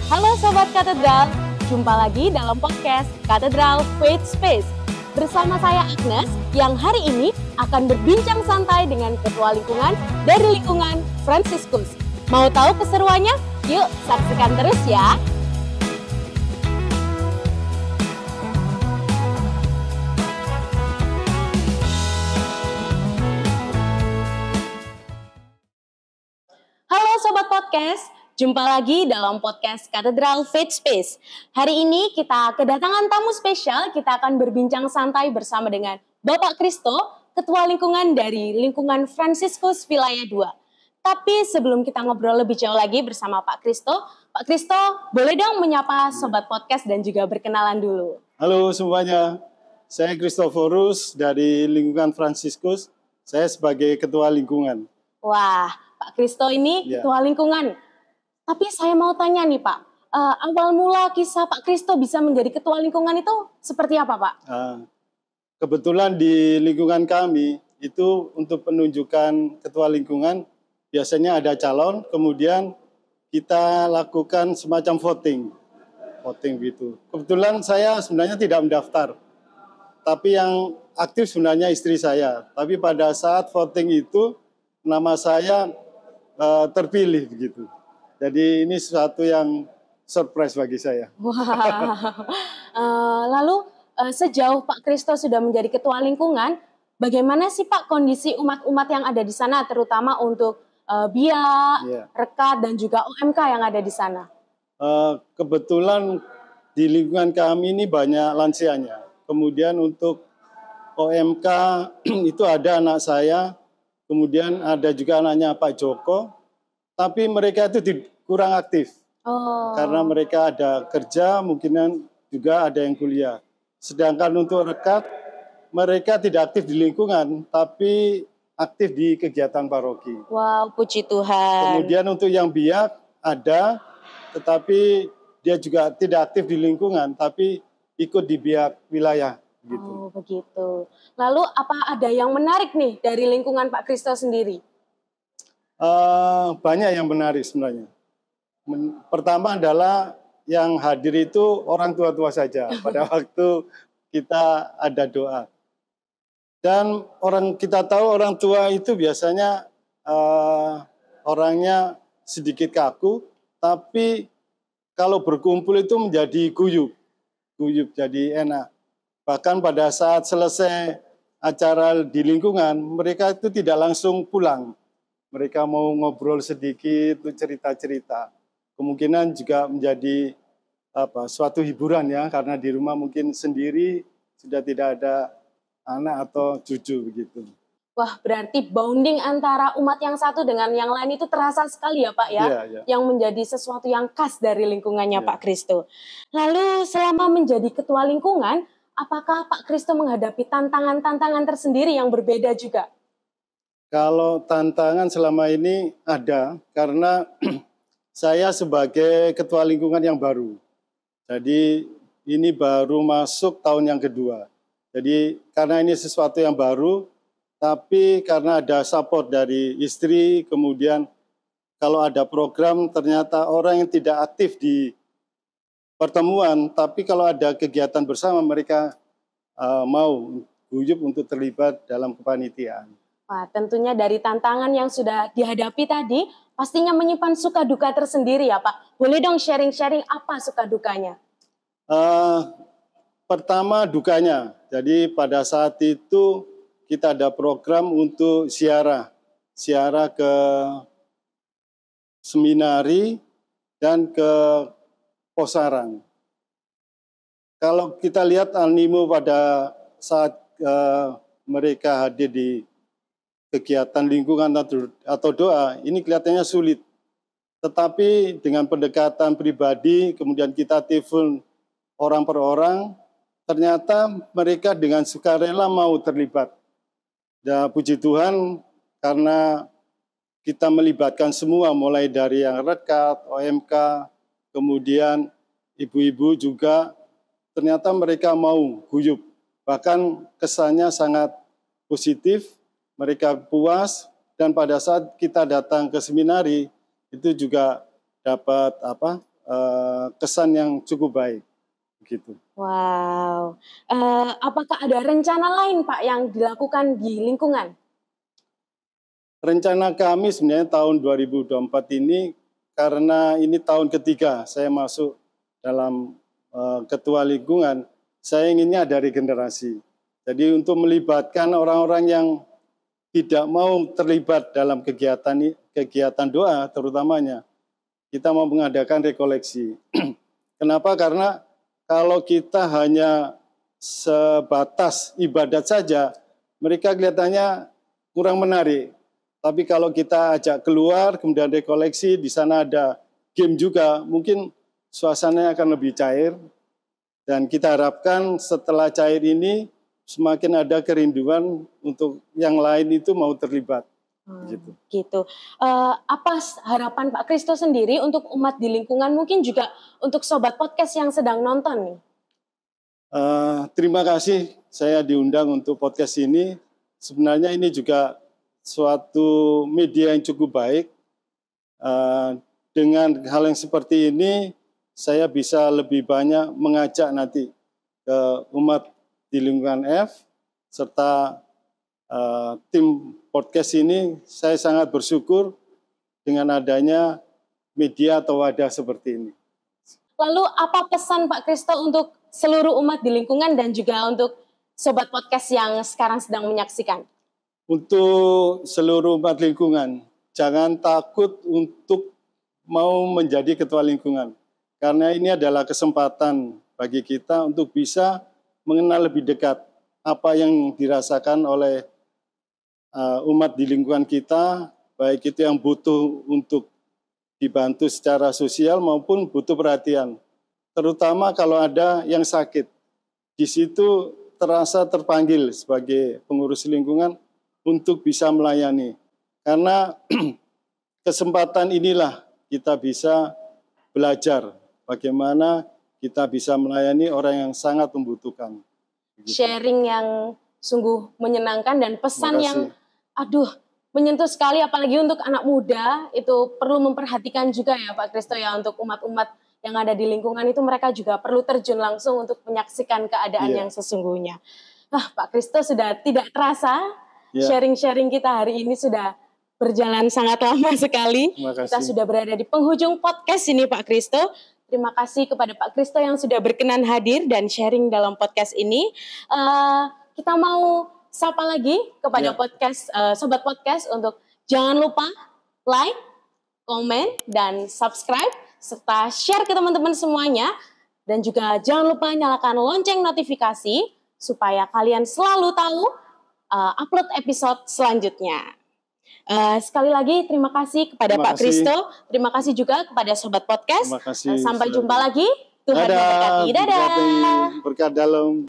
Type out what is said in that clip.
Halo Sobat Katedral, jumpa lagi dalam podcast Katedral Faith Space. Bersama saya Agnes, yang hari ini akan berbincang santai dengan ketua lingkungan dari lingkungan Fransiskus. Mau tahu keseruannya? Yuk saksikan terus ya! Halo Sobat Podcast, jumpa lagi dalam podcast Katedral Faith Space. Hari ini kita kedatangan tamu spesial, kita akan berbincang santai bersama dengan Bapak Kristo, Ketua Lingkungan dari lingkungan Fransiskus Wilayah 2. Tapi sebelum kita ngobrol lebih jauh lagi bersama Pak Kristo boleh dong menyapa Sobat Podcast dan juga berkenalan dulu. Halo semuanya, saya Kristoforus dari lingkungan Fransiskus, saya sebagai Ketua Lingkungan. Wah, Pak Kristo ini Ketua Lingkungan. Tapi saya mau tanya nih Pak, awal mula kisah Pak Kristo bisa menjadi Ketua Lingkungan itu seperti apa Pak? Kebetulan di lingkungan kami itu untuk penunjukan Ketua Lingkungan biasanya ada calon, kemudian kita lakukan semacam voting gitu. Kebetulan saya sebenarnya tidak mendaftar, tapi yang aktif sebenarnya istri saya. Tapi pada saat voting itu nama saya terpilih begitu. Jadi ini sesuatu yang surprise bagi saya. Wow. Lalu sejauh Pak Kristo sudah menjadi Ketua Lingkungan, bagaimana sih Pak kondisi umat-umat yang ada di sana, terutama untuk biak, rekat, dan juga OMK yang ada di sana? Kebetulan di lingkungan kami ini banyak lansianya. Kemudian untuk OMK itu ada anak saya, kemudian ada juga anaknya Pak Joko, tapi mereka itu kurang aktif. Karena mereka ada kerja, mungkin juga ada yang kuliah. Sedangkan untuk rekat, mereka tidak aktif di lingkungan, tapi aktif di kegiatan paroki. Wow, puji Tuhan. Kemudian untuk yang biak ada, tetapi dia juga tidak aktif di lingkungan, tapi ikut di biak wilayah. Gitu. Oh begitu. Lalu apa ada yang menarik nih dari lingkungan Pak Kristo sendiri? Banyak yang menarik sebenarnya. Pertama adalah yang hadir itu orang tua-tua saja pada waktu kita ada doa. Dan kita tahu orang tua itu biasanya orangnya sedikit kaku, tapi kalau berkumpul itu menjadi guyup jadi enak. Bahkan pada saat selesai acara di lingkungan, mereka itu tidak langsung pulang. Mereka mau ngobrol sedikit, cerita-cerita. Kemungkinan juga menjadi suatu hiburan ya, karena di rumah mungkin sendiri sudah tidak ada anak atau cucu begitu. Wah, berarti bonding antara umat yang satu dengan yang lain itu terasa sekali ya Pak ya, yang menjadi sesuatu yang khas dari lingkungannya Pak Kristo. Lalu selama menjadi Ketua Lingkungan, apakah Pak Kristo menghadapi tantangan-tantangan tersendiri yang berbeda juga? Kalau tantangan selama ini ada, karena saya sebagai Ketua Lingkungan yang baru. Jadi ini baru masuk tahun yang kedua. Jadi karena ini sesuatu yang baru, tapi karena ada support dari istri, kemudian kalau ada program ternyata orang yang tidak aktif di pertemuan, tapi kalau ada kegiatan bersama mereka mau guyup untuk terlibat dalam kepanitiaan. Wah, tentunya dari tantangan yang sudah dihadapi tadi, pastinya menyimpan suka duka tersendiri ya Pak. Boleh dong sharing-sharing apa suka dukanya? Pertama dukanya, jadi pada saat itu kita ada program untuk ziarah ke seminari dan ke Posaran. Kalau kita lihat animo pada saat mereka hadir di kegiatan lingkungan atau doa, ini kelihatannya sulit. Tetapi dengan pendekatan pribadi, kemudian kita telepon orang per orang, ternyata mereka dengan sukarela mau terlibat. Dan puji Tuhan, karena kita melibatkan semua, mulai dari yang rekat, OMK, kemudian ibu-ibu juga, ternyata mereka mau guyup. Bahkan kesannya sangat positif, mereka puas, dan pada saat kita datang ke seminari, itu juga dapat kesan yang cukup baik. Gitu. Wow. Apakah ada rencana lain Pak yang dilakukan di lingkungan? Rencana kami sebenarnya tahun 2024 ini, karena ini tahun ketiga saya masuk dalam ketua lingkungan, saya inginnya ada regenerasi. Jadi untuk melibatkan orang-orang yang tidak mau terlibat dalam kegiatan doa terutamanya, kita mau mengadakan rekoleksi. Kenapa? Karena kalau kita hanya sebatas ibadat saja, mereka kelihatannya kurang menarik. Tapi kalau kita ajak keluar, kemudian rekoleksi, di sana ada game juga, mungkin suasananya akan lebih cair. Dan kita harapkan setelah cair ini, semakin ada kerinduan untuk yang lain itu mau terlibat. Gitu. Apa harapan Pak Kristo sendiri untuk umat di lingkungan, mungkin juga untuk sobat podcast yang sedang nonton nih? Terima kasih saya diundang untuk podcast ini. Sebenarnya ini juga suatu media yang cukup baik. Dengan hal yang seperti ini, saya bisa lebih banyak mengajak nanti ke umat di lingkungan F, serta tim podcast ini. Saya sangat bersyukur dengan adanya media atau wadah seperti ini. Lalu apa pesan Pak Kristo untuk seluruh umat di lingkungan dan juga untuk sobat podcast yang sekarang sedang menyaksikan? Untuk seluruh umat lingkungan, jangan takut untuk mau menjadi ketua lingkungan. Karena ini adalah kesempatan bagi kita untuk bisa mengenal lebih dekat apa yang dirasakan oleh umat di lingkungan kita, baik itu yang butuh untuk dibantu secara sosial maupun butuh perhatian. Terutama kalau ada yang sakit. Di situ terasa terpanggil sebagai pengurus lingkungan untuk bisa melayani. Karena kesempatan inilah kita bisa belajar bagaimana kita bisa melayani orang yang sangat membutuhkan. Sharing yang sungguh menyenangkan dan pesan yang menyentuh sekali, apalagi untuk anak muda. Itu perlu memperhatikan juga ya Pak Kristo ya, untuk umat-umat yang ada di lingkungan itu, mereka juga perlu terjun langsung untuk menyaksikan keadaan yang sesungguhnya. Nah Pak Kristo, sudah tidak terasa sharing-sharing kita hari ini sudah berjalan sangat lama sekali. Kita sudah berada di penghujung podcast ini Pak Kristo. Terima kasih kepada Pak Kristo yang sudah berkenan hadir dan sharing dalam podcast ini. Kita mau sapa lagi kepada podcast sobat podcast untuk jangan lupa like, komen, dan subscribe serta share ke teman-teman semuanya, dan juga jangan lupa nyalakan lonceng notifikasi supaya kalian selalu tahu upload episode selanjutnya. Sekali lagi terima kasih kepada Pak Kristo, terima kasih juga kepada sobat podcast. Sampai jumpa lagi. Tuhan memberkati. Dadah. Berkat dalam.